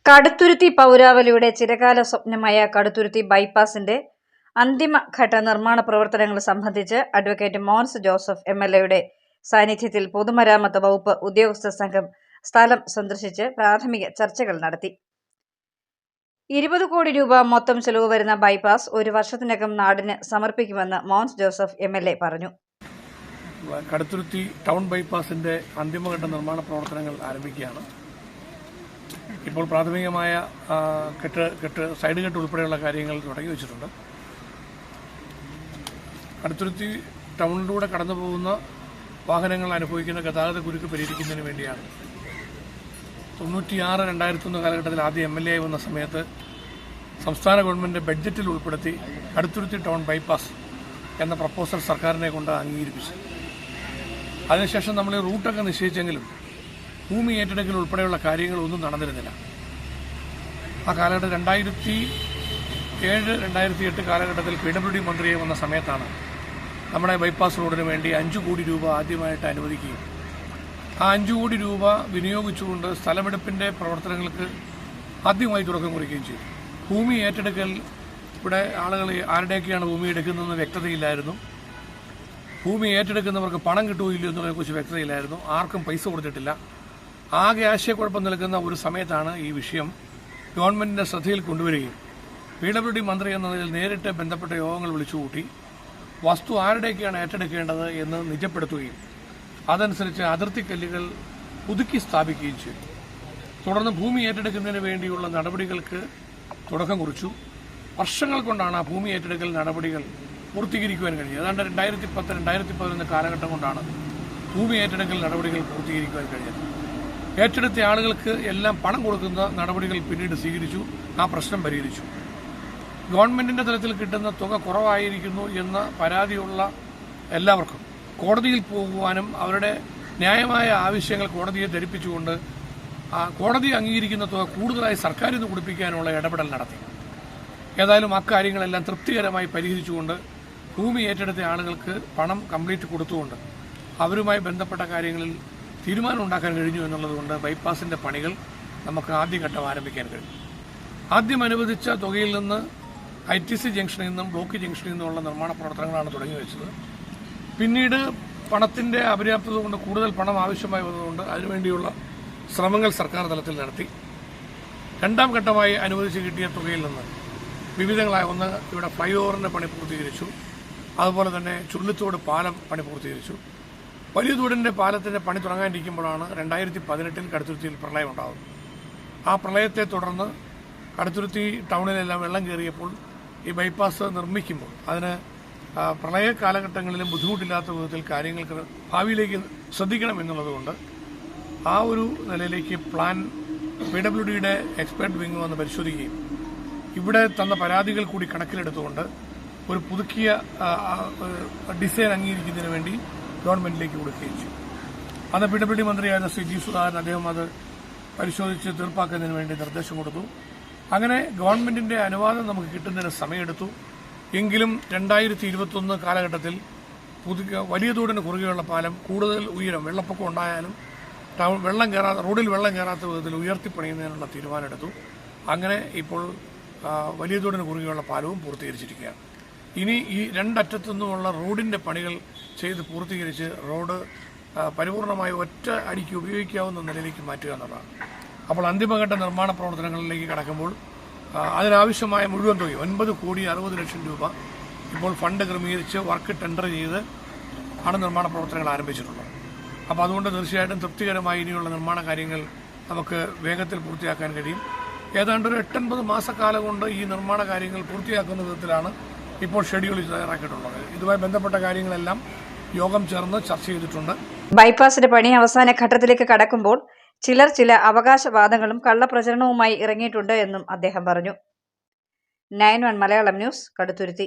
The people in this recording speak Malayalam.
കടുത്തുരുത്തി പൗരാവലിയുടെ ചിരകാല സ്വപ്നമായ കടുത്തുരുത്തി ബൈപ്പാസിന്റെ അന്തിമഘട്ട നിർമ്മാണ പ്രവർത്തനങ്ങൾ സംബന്ധിച്ച് അഡ്വക്കേറ്റ് മോൻസ് ജോസഫ് MLA സാന്നിധ്യത്തിൽ പൊതുമരാമത്ത് വകുപ്പ് ഉദ്യോഗസ്ഥ സംഘം സ്ഥലം സന്ദർശിച്ച് പ്രാഥമിക ചർച്ചകൾ നടത്തി. 20 കോടി രൂപ മൊത്തം ചെലവ് വരുന്ന ബൈപ്പാസ് ഒരു വർഷത്തിനകം നാടിന് സമർപ്പിക്കുമെന്ന് മോൻസ് ജോസഫ് MLA പറഞ്ഞു. കടുത്തുരുത്തി ടൗൺ ബൈപ്പാസിന്റെ അന്തിമഘട്ട നിർമ്മാണ പ്രവർത്തനങ്ങൾ ആരംഭിക്കുകയാണ്. ഇപ്പോൾ പ്രാഥമികമായ സൈഡ് കെട്ട് ഉൾപ്പെടെയുള്ള കാര്യങ്ങൾ തുടങ്ങി വെച്ചിട്ടുണ്ട്. കടുത്തുരുത്തി ടൗണിലൂടെ കടന്നു പോകുന്ന വാഹനങ്ങൾ അനുഭവിക്കുന്ന ഗതാഗത കുരുക്ക് പരിഹരിക്കുന്നതിന് വേണ്ടിയാണ് 96-2001 കാലഘട്ടത്തിൽ ആദ്യം MLA ആയി വന്ന സമയത്ത് സംസ്ഥാന ഗവൺമെന്റ് ബഡ്ജറ്റിൽ ഉൾപ്പെടുത്തി കടുത്തുരുത്തി ടൗൺ ബൈപ്പാസ് എന്ന പ്രപ്പോസൽ സർക്കാരിനെ കൊണ്ട് അംഗീകരിപ്പിച്ചു. അതിനുശേഷം നമ്മൾ ഈ റൂട്ടൊക്കെ നിശ്ചയിച്ചെങ്കിലും ഭൂമി ഏറ്റെടുക്കൽ ഉൾപ്പെടെയുള്ള കാര്യങ്ങളൊന്നും നടന്നിരുന്നില്ല. ആ കാലഘട്ടം 2007-2008 കാലഘട്ടത്തിൽ PWD മന്ത്രിയെ വന്ന സമയത്താണ് നമ്മുടെ ബൈപ്പാസ് റോഡിന് വേണ്ടി 5 കോടി രൂപ ആദ്യമായിട്ട് അനുവദിക്കുകയും ആ 5 കോടി രൂപ വിനിയോഗിച്ചുകൊണ്ട് സ്ഥലമെടുപ്പിന്റെ പ്രവർത്തനങ്ങൾക്ക് ആദ്യമായി തുടക്കം കുറിക്കുകയും ചെയ്തു. ഭൂമി ഏറ്റെടുക്കൽ ഇവിടെ ആളുകൾ ആരുടെയൊക്കെയാണ് ഭൂമി എടുക്കുന്നതെന്ന് വ്യക്തതയില്ലായിരുന്നു. ഭൂമി ഏറ്റെടുക്കുന്നവർക്ക് പണം കിട്ടുമോ ഇല്ലയോ എന്നതിനെക്കുറിച്ച് വ്യക്തതയില്ലായിരുന്നു. ആർക്കും പൈസ കൊടുത്തിട്ടില്ല. ആകെ ആശയക്കുഴപ്പം നിൽക്കുന്ന ഒരു സമയത്താണ് ഈ വിഷയം ഗവൺമെന്റിന്റെ ശ്രദ്ധയിൽ കൊണ്ടുവരികയും PWD മന്ത്രി എന്നതിൽ നേരിട്ട് ബന്ധപ്പെട്ട യോഗങ്ങൾ വിളിച്ചുകൂട്ടി വസ്തു ആരുടെയൊക്കെയാണ് ഏറ്റെടുക്കേണ്ടത് എന്ന് നിജപ്പെടുത്തുകയും അതനുസരിച്ച് അതിർത്തി കല്ലുകൾ പുതുക്കി സ്ഥാപിക്കുകയും ചെയ്തു. തുടർന്ന് ഭൂമി ഏറ്റെടുക്കുന്നതിന് വേണ്ടിയുള്ള നടപടികൾക്ക് തുടക്കം കുറിച്ചു. വർഷങ്ങൾ കൊണ്ടാണ് ആ ഭൂമി ഏറ്റെടുക്കൽ നടപടികൾ പൂർത്തീകരിക്കുവാൻ കഴിഞ്ഞത്. ഏതാണ്ട് 2010-2011 കാലഘട്ടം കൊണ്ടാണ് ഭൂമി ഏറ്റെടുക്കൽ നടപടികൾ പൂർത്തീകരിക്കുവാൻ കഴിഞ്ഞത്. ഏറ്റെടുത്ത ആളുകൾക്ക് എല്ലാം പണം കൊടുക്കുന്ന നടപടികൾ പിന്നീട് സ്വീകരിച്ചു. ആ പ്രശ്നം പരിഹരിച്ചു. ഗവൺമെന്റിന്റെ തലത്തിൽ കിട്ടുന്ന തുക കുറവായിരിക്കുന്നു എന്ന പരാതിയുള്ള എല്ലാവർക്കും കോടതിയിൽ പോകുവാനും അവരുടെ ന്യായമായ ആവശ്യങ്ങൾ കോടതിയെ ധരിപ്പിച്ചുകൊണ്ട് കോടതി അംഗീകരിക്കുന്ന തുക കൂടുതലായി സർക്കാരിൽ നിന്ന് കൊടുപ്പിക്കാനുള്ള ഇടപെടൽ നടത്തി. ഏതായാലും അക്കാര്യങ്ങളെല്ലാം തൃപ്തികരമായി പരിഹരിച്ചുകൊണ്ട് ഭൂമി ഏറ്റെടുത്ത ആളുകൾക്ക് പണം കംപ്ലീറ്റ് കൊടുത്തുകൊണ്ട് അവരുമായി ബന്ധപ്പെട്ട കാര്യങ്ങളിൽ തീരുമാനം ഉണ്ടാക്കാൻ കഴിഞ്ഞു എന്നുള്ളതുകൊണ്ട് ബൈപ്പാസിന്റെ പണികൾ നമുക്ക് ആദ്യഘട്ടം ആരംഭിക്കാൻ കഴിഞ്ഞു. ആദ്യം അനുവദിച്ച തുകയിൽ നിന്ന് ITC ജംഗ്ഷനിൽ നിന്നും ബ്ലോക്ക് ജംഗ്ഷനിൽ നിന്നുമുള്ള നിർമ്മാണ പ്രവർത്തനങ്ങളാണ് തുടങ്ങി വെച്ചത്. പിന്നീട് പണത്തിന്റെ അപര്യാപ്തത കൊണ്ട് കൂടുതൽ പണം ആവശ്യമായി വന്നതുകൊണ്ട് അതിനുവേണ്ടിയുള്ള ശ്രമങ്ങൾ സർക്കാർ തലത്തിൽ നടത്തി. രണ്ടാം ഘട്ടമായി അനുവദിച്ച് കിട്ടിയ തുകയിൽ നിന്ന് വിവിധങ്ങളായ ഒന്ന് ഇവിടെ ഫ്ലൈ ഓവറിന്റെ പണി പൂർത്തീകരിച്ചു. അതുപോലെ തന്നെ ചുള്ളിത്തോട് പാലം പണി പൂർത്തീകരിച്ചു. വലിയ തോടിന്റെ പാലത്തിന്റെ പണി തുടങ്ങാനിരിക്കുമ്പോഴാണ് 2018 കടുത്തുരുത്തിയിൽ പ്രളയം ഉണ്ടാകുന്നത്. ആ പ്രളയത്തെ തുടർന്ന് കടുത്തുരുത്തി ടൗണിലെല്ലാം വെള്ളം കയറിയപ്പോൾ ഈ ബൈപ്പാസ് നിർമ്മിക്കുമ്പോൾ അതിന് പ്രളയ കാലഘട്ടങ്ങളിലും ബുദ്ധിമുട്ടില്ലാത്ത വിധത്തിൽ കാര്യങ്ങൾക്ക് ഭാവിയിലേക്ക് ശ്രദ്ധിക്കണം എന്നുള്ളതുകൊണ്ട് ആ ഒരു നിലയിലേക്ക് പ്ലാൻ PWDയുടെ എക്സ്പെർട്ട് വിങ് വന്ന് പരിശോധിക്കുകയും ഇവിടെ തന്ന പരാതികൾ കൂടി കണക്കിലെടുത്തുകൊണ്ട് ഒരു പുതുക്കിയ ഡിസൈൻ അംഗീകരിക്കുന്നതിന് വേണ്ടി ഗവൺമെന്റിലേക്ക് കൊടുക്കുകയും ചെയ്തു. അന്ന് PWD മന്ത്രിയായിരുന്ന ശ്രീ G. സുധാകരൻ അദ്ദേഹം അത് പരിശോധിച്ച് തീർപ്പാക്കുന്നതിന് വേണ്ടി നിർദ്ദേശം കൊടുത്തു. അങ്ങനെ ഗവൺമെന്റിന്റെ അനുവാദം നമുക്ക് കിട്ടുന്നതിന് സമയമെടുത്തു. എങ്കിലും 2021 കാലഘട്ടത്തിൽ വലിയ തോടിന് കുറുകെയുള്ള പാലം കൂടുതൽ ഉയരം വെള്ളപ്പൊക്കം ഉണ്ടായാലും റോഡിൽ വെള്ളം കയറാത്ത വിധത്തിൽ ഉയർത്തിപ്പണിയുന്നതിനുള്ള തീരുമാനമെടുത്തു. അങ്ങനെ ഇപ്പോൾ വലിയ തോടിന് കുറുകെയുള്ള പാലവും പൂർത്തീകരിച്ചിരിക്കുകയാണ്. ഇനി ഈ രണ്ടറ്റത്തുനിന്നുമുള്ള റോഡിന്റെ പണികൾ ചെയ്ത് പൂർത്തീകരിച്ച് റോഡ് പരിപൂർണമായി ഒറ്റ അടിക്ക് ഉപയോഗിക്കാവുന്ന നിലയിലേക്ക് മാറ്റുക എന്നുള്ളതാണ്. അപ്പോൾ അന്തിമഘട്ട നിർമ്മാണ പ്രവർത്തനങ്ങളിലേക്ക് കടക്കുമ്പോൾ അതിനാവശ്യമായ മുഴുവൻ തുക 9,60,00,000 രൂപ ഇപ്പോൾ ഫണ്ട് ക്രമീകരിച്ച് വർക്ക് ടെൻഡർ ചെയ്ത് ആണ് നിർമ്മാണ പ്രവർത്തനങ്ങൾ ആരംഭിച്ചിട്ടുള്ളത്. അപ്പോൾ അതുകൊണ്ട് തീർച്ചയായിട്ടും തൃപ്തികരമായി ഇനിയുള്ള നിർമ്മാണ കാര്യങ്ങൾ നമുക്ക് വേഗത്തിൽ പൂർത്തിയാക്കാൻ കഴിയും. ഏതാണ്ട് ഒരു 8-9 മാസക്കാലം കൊണ്ട് ഈ നിർമ്മാണ കാര്യങ്ങൾ പൂർത്തിയാക്കുന്ന വിധത്തിലാണ് ഇപ്പോൾ ഷെഡ്യൂൾ തയ്യാറാക്കിയിട്ടുള്ളത്. ഇതുമായി ബന്ധപ്പെട്ട കാര്യങ്ങളെല്ലാം യോഗം ചേർന്ന് ചർച്ച ചെയ്തിട്ടുണ്ട്. ബൈപ്പാസിന്റെ പണി അവസാന ഘട്ടത്തിലേക്ക് കടക്കുമ്പോൾ ചില അവകാശവാദങ്ങളും കള്ളപ്രചരണവുമായി ഇറങ്ങിയിട്ടുണ്ട് എന്നും അദ്ദേഹം പറഞ്ഞു. 9 മലയാളം ന്യൂസ്, കടുത്തുരുത്തി.